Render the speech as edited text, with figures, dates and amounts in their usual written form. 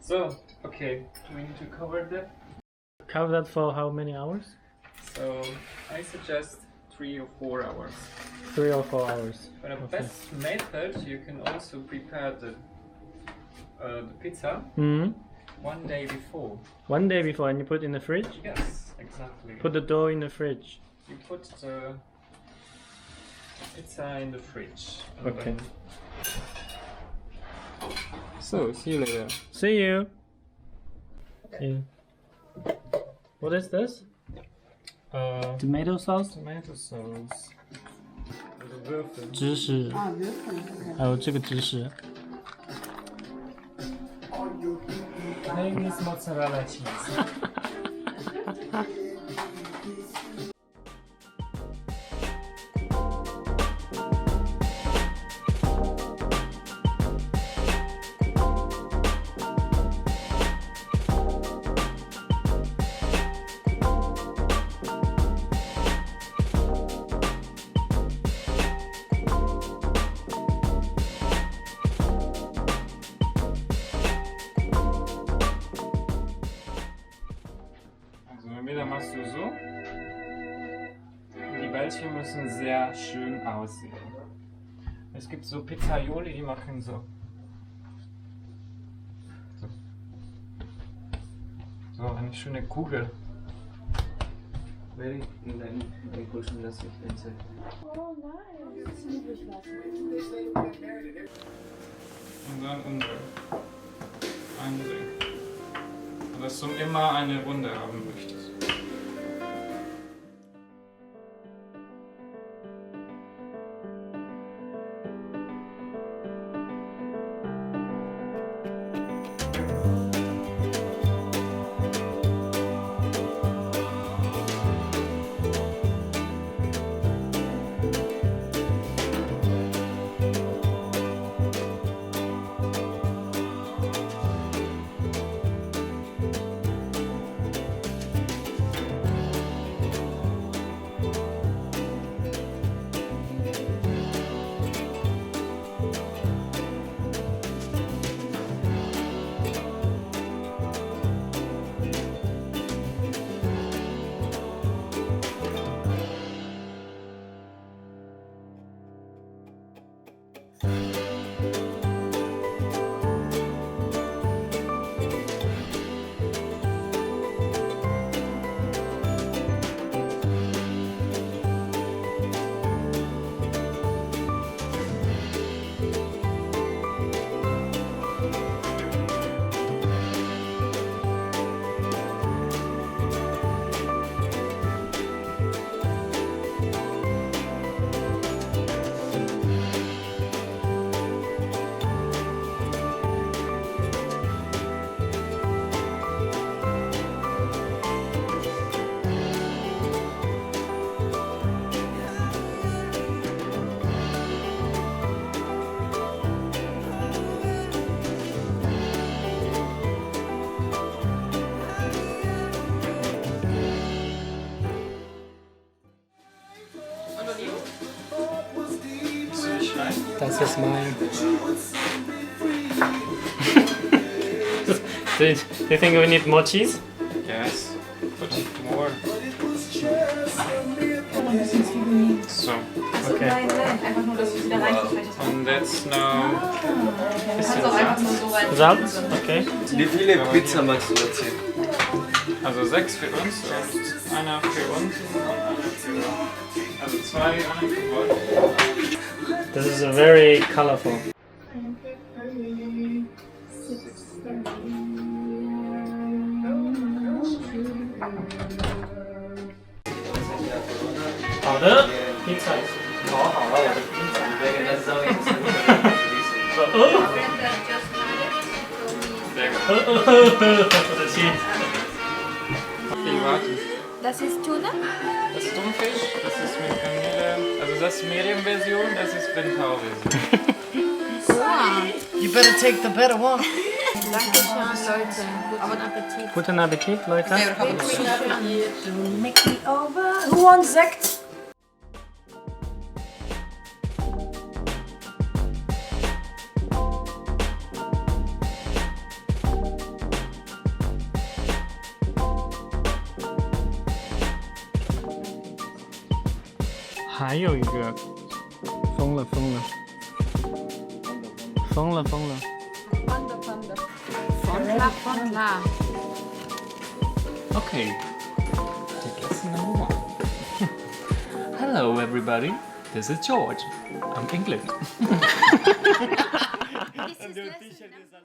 So, okay, do we need to cover that? Cover that for how many hours? So, I suggest 3 or 4 hours. 3 or 4 hours. But the best method, you can also prepare the pizza one day before. 1 day before, and you put it in the fridge? Yes, exactly. Put the dough in the fridge. You put the pizza in the fridge. Okay. So, see you later. See you. See you. What is this? Tomato sauce? Tomato sauce. The Würfel. 芝士，还有这个芝士。 Name is mozzarella cheese. Entweder machst du so. Die Bällchen müssen sehr schön aussehen. Es gibt so Pizzaioli, die machen so. So eine schöne Kugel. Very in cushion das inside. Oh nice. Und dann umdrehen. Eindrehen. Dass du immer eine Runde haben möchtest. Das ist mein. do you think we need more cheese? Yes. Put more. So. Okay. Nein, einfach nur, dass du sie da reintust. And that's now. Kannst auch einfach nur so weit. Salz? Okay. Wie viele Pizza magst du erzählen? Also 6 für uns und einer für uns und einer für uns. Also 2 einen für euch. This is a very colorful. Howdy, pizza is 烤好了，我的 pizza。 Sehr gut. The cheese. warte. Das ist Tuna? Das ist Thunfisch, das ist mit Garnele. Also das ist Medium-Version, das ist Bentau-Version. You better take the better one. Dankeschön, Leute. Guten Appetit. Guten Appetit, Leute. Make me over. Who wants Sekt? Hai有一个，疯了疯了，疯了疯了。 Von klar. Okay. Take lesson number 1. Hello everybody, this is George. I'm England. This is lesson number